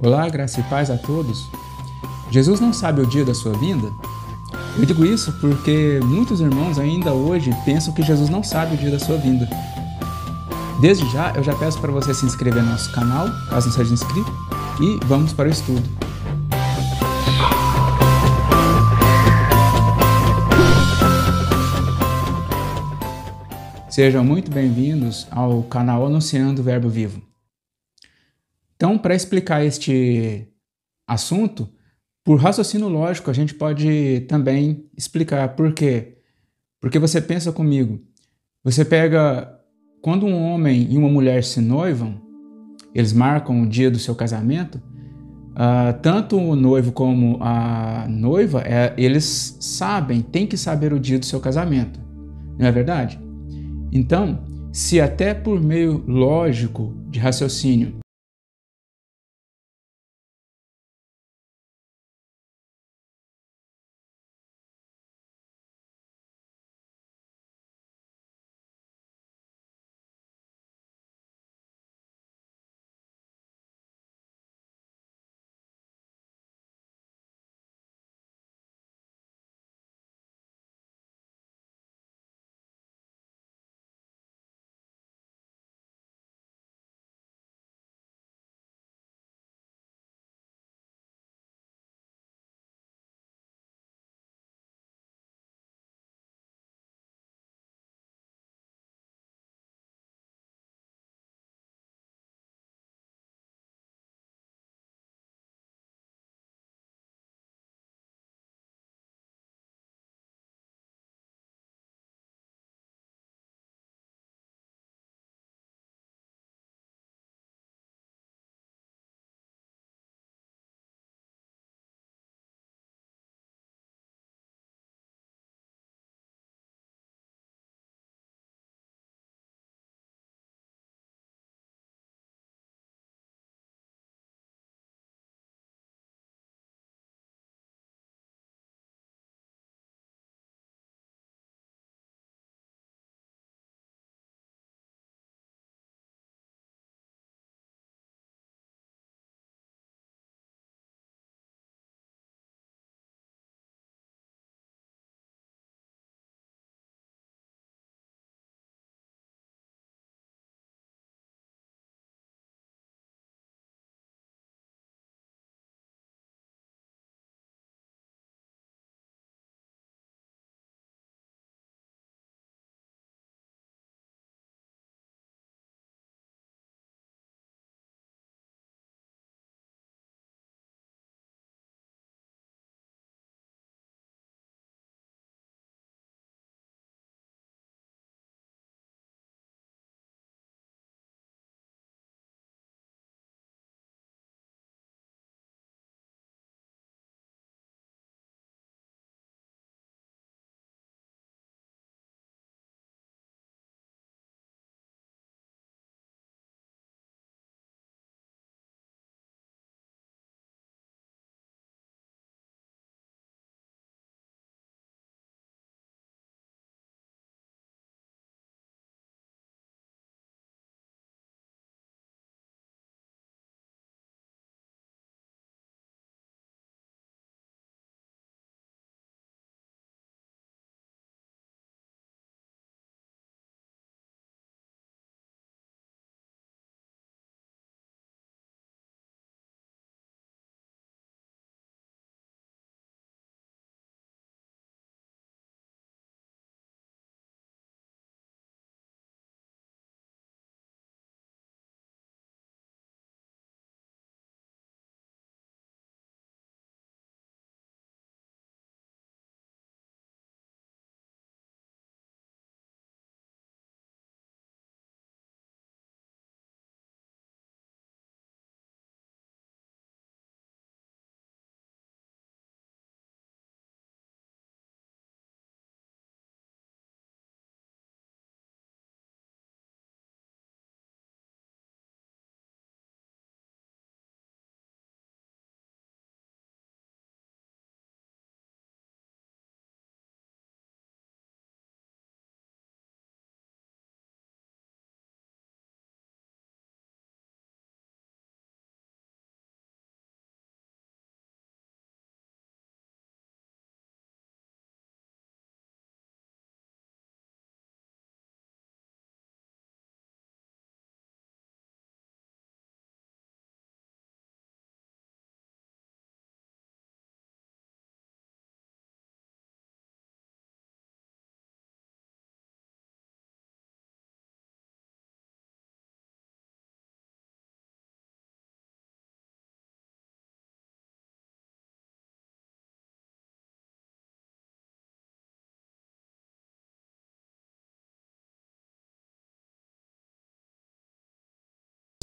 Olá, graça e paz a todos. Jesus não sabe o dia da sua vinda? Eu digo isso porque muitos irmãos ainda hoje pensam que Jesus não sabe o dia da sua vinda. Desde já, eu já peço para você se inscrever no nosso canal, caso não seja inscrito, e vamos para o estudo. Sejam muito bem-vindos ao canal Anunciando o Verbo Vivo. Então, para explicar este assunto, por raciocínio lógico, a gente pode também explicar por quê. Porque você pensa comigo, você pega quando um homem e uma mulher se noivam, eles marcam o dia do seu casamento, tanto o noivo como a noiva, eles sabem, têm que saber o dia do seu casamento, não é verdade? Então, se até por meio lógico de raciocínio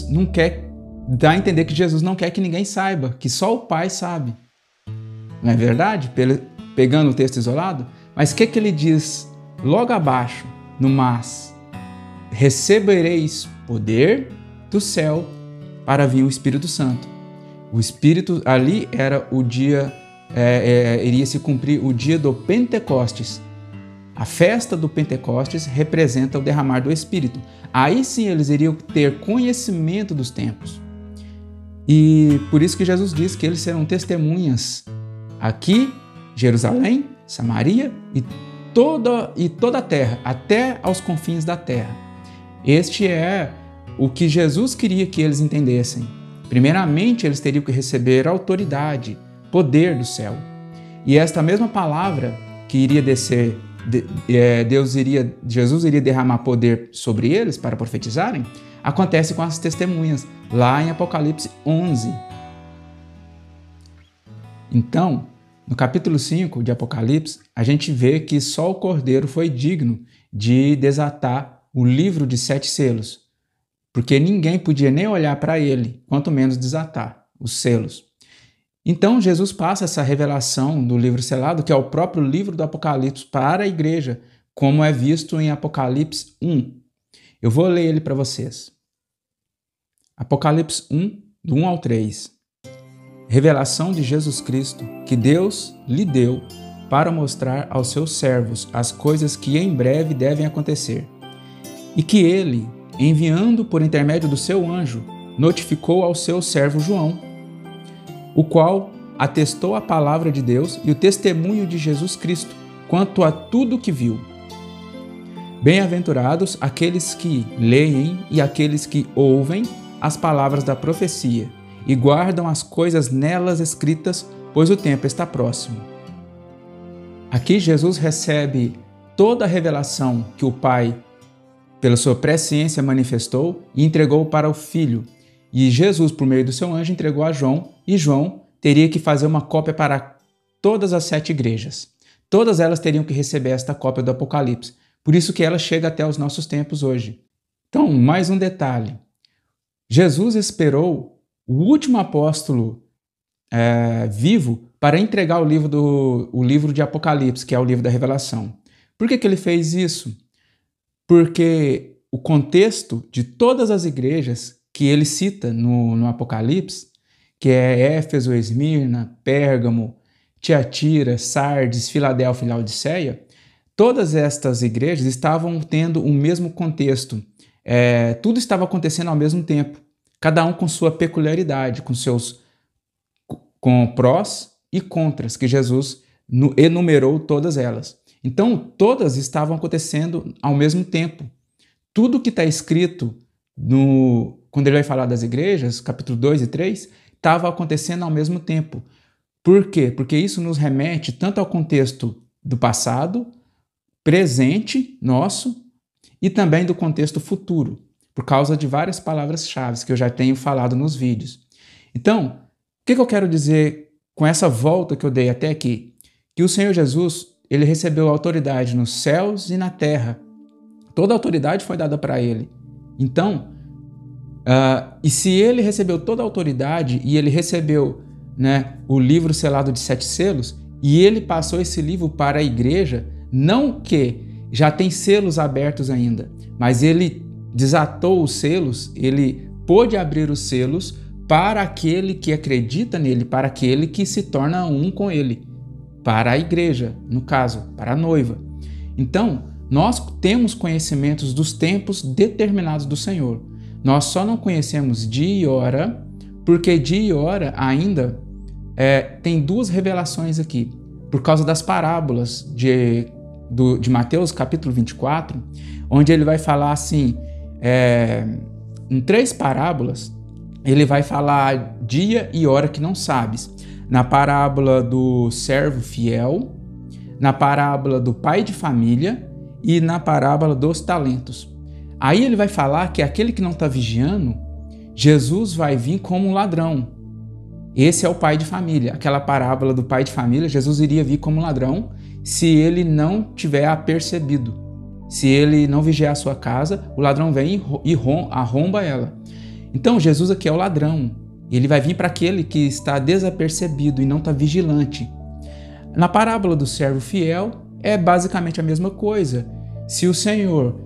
Jesus não quer, dá a entender que Jesus não quer que ninguém saiba, que só o Pai sabe. Não é verdade? Pegando o texto isolado? Mas o que ele diz logo abaixo, no mas? Recebereis poder do céu para vir o Espírito Santo. O Espírito ali era o dia, iria se cumprir o dia do Pentecostes. A festa do Pentecostes representa o derramar do Espírito. Aí sim eles iriam ter conhecimento dos tempos. E por isso que Jesus diz que eles serão testemunhas aqui, Jerusalém, Samaria e toda a terra, até aos confins da terra. Este é o que Jesus queria que eles entendessem. Primeiramente, eles teriam que receber autoridade, poder do céu. E esta mesma palavra que iria descer, Jesus iria derramar poder sobre eles para profetizarem, acontece com as testemunhas, lá em Apocalipse 11. Então, no capítulo 5 de Apocalipse, a gente vê que só o Cordeiro foi digno de desatar o livro de 7 selos, porque ninguém podia nem olhar para ele, quanto menos desatar os selos. Então, Jesus passa essa revelação do livro selado, que é o próprio livro do Apocalipse, para a igreja, como é visto em Apocalipse 1. Eu vou ler ele para vocês. Apocalipse 1, do 1 ao 3. Revelação de Jesus Cristo, que Deus lhe deu para mostrar aos seus servos as coisas que em breve devem acontecer, e que ele, enviando por intermédio do seu anjo, notificou ao seu servo João, o qual atestou a palavra de Deus e o testemunho de Jesus Cristo quanto a tudo que viu. Bem-aventurados aqueles que leem e aqueles que ouvem as palavras da profecia e guardam as coisas nelas escritas, pois o tempo está próximo. Aqui Jesus recebe toda a revelação que o Pai, pela sua presciência, manifestou e entregou para o Filho. E Jesus, por meio do seu anjo, entregou a João, e João teria que fazer uma cópia para todas as 7 igrejas. Todas elas teriam que receber esta cópia do Apocalipse. Por isso que ela chega até os nossos tempos hoje. Então, mais um detalhe. Jesus esperou o último apóstolo vivo para entregar o livro de Apocalipse, que é o livro da Revelação. Por que ele fez isso? Porque o contexto de todas as igrejas que ele cita no Apocalipse, que é Éfeso, Esmirna, Pérgamo, Tiatira, Sardes, Filadélfia e Laodiceia, todas estas igrejas estavam tendo o mesmo contexto. Tudo estava acontecendo ao mesmo tempo, cada um com sua peculiaridade, com prós e contras, que Jesus enumerou todas elas. Então, todas estavam acontecendo ao mesmo tempo. Tudo que está escrito quando ele vai falar das igrejas, capítulo 2 e 3, estava acontecendo ao mesmo tempo. Por quê? Porque isso nos remete tanto ao contexto do passado, presente nosso, e também do contexto futuro, por causa de várias palavras-chave que eu já tenho falado nos vídeos. Então, o que eu quero dizer com essa volta que eu dei até aqui? Que o Senhor Jesus, ele recebeu autoridade nos céus e na terra. Toda a autoridade foi dada para ele. Então, e se ele recebeu toda a autoridade e ele recebeu, o livro selado de 7 selos, e ele passou esse livro para a igreja, não que já tem selos abertos ainda, mas ele desatou os selos, ele pôde abrir os selos para aquele que acredita nele, para aquele que se torna um com ele, para a igreja, no caso, para a noiva. Então, nós temos conhecimentos dos tempos determinados do Senhor. Nós só não conhecemos dia e hora, porque dia e hora ainda tem 2 revelações aqui, por causa das parábolas de Mateus, capítulo 24, onde ele vai falar assim, em 3 parábolas, ele vai falar dia e hora que não sabes. Na parábola do servo fiel, na parábola do pai de família e na parábola dos talentos. Aí ele vai falar que aquele que não está vigiando, Jesus vai vir como um ladrão. Esse é o pai de família. Aquela parábola do pai de família, Jesus iria vir como um ladrão se ele não tiver apercebido. Se ele não vigiar a sua casa, o ladrão vem e arromba ela. Então Jesus aqui é o ladrão. Ele vai vir para aquele que está desapercebido e não está vigilante. Na parábola do servo fiel é basicamente a mesma coisa. Se o senhor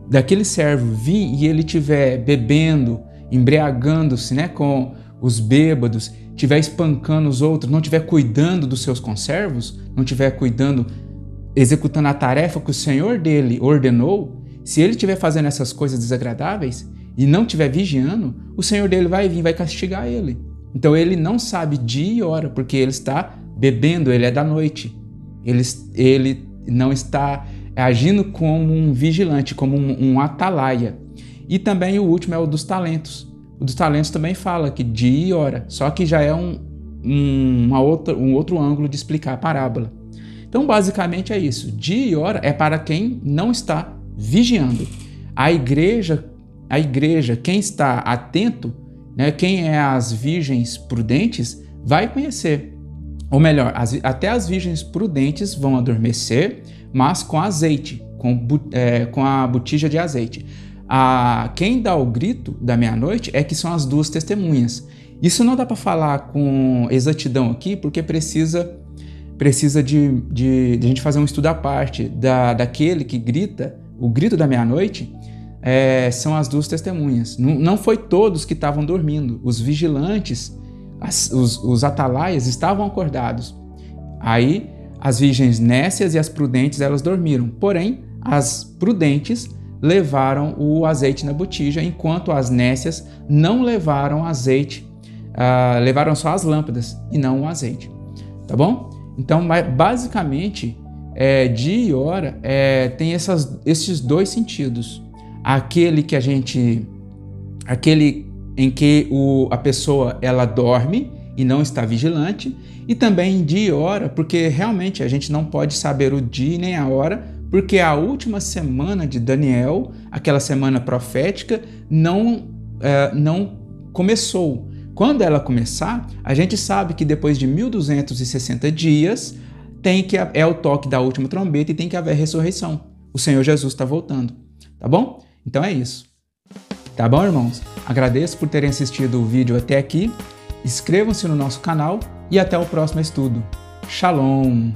daquele servo vir e ele estiver bebendo, embriagando-se, né, com os bêbados, estiver espancando os outros, não estiver cuidando dos seus conservos, não estiver cuidando, executando a tarefa que o senhor dele ordenou, se ele estiver fazendo essas coisas desagradáveis e não estiver vigiando, o senhor dele vai vir e vai castigar ele. Então ele não sabe dia e hora, porque ele está bebendo, ele é da noite. Ele não está agindo como um vigilante, como um atalaia. E também o último é o dos talentos. O dos talentos também fala que dia e hora, só que já é um outro ângulo de explicar a parábola. Então, basicamente é isso. Dia e hora é para quem não está vigiando. A igreja, quem está atento, né, quem é as virgens prudentes, vai conhecer. Ou melhor, até as virgens prudentes vão adormecer, mas com azeite, com a botija de azeite. Quem dá o grito da meia-noite é que são as duas testemunhas. Isso não dá para falar com exatidão aqui, porque precisa de a gente fazer um estudo à parte daquele que grita, o grito da meia-noite, são as duas testemunhas. Não foi todos que estavam dormindo. Os vigilantes, os atalaias estavam acordados. Aí as virgens nécias e as prudentes, elas dormiram. Porém, as prudentes levaram o azeite na botija, enquanto as nécias não levaram azeite, levaram só as lâmpadas e não o azeite. Tá bom? Então, basicamente, dia e hora tem esses dois sentidos. Aquele em que a pessoa ela dorme e não está vigilante, e também dia e hora, porque realmente a gente não pode saber o dia nem a hora, porque a última semana de Daniel, aquela semana profética, não começou. Quando ela começar, a gente sabe que depois de 1260 dias é o toque da última trombeta e tem que haver ressurreição. O Senhor Jesus está voltando, tá bom? Então é isso. Tá bom, irmãos? Agradeço por terem assistido o vídeo até aqui. Inscrevam-se no nosso canal e até o próximo estudo. Shalom!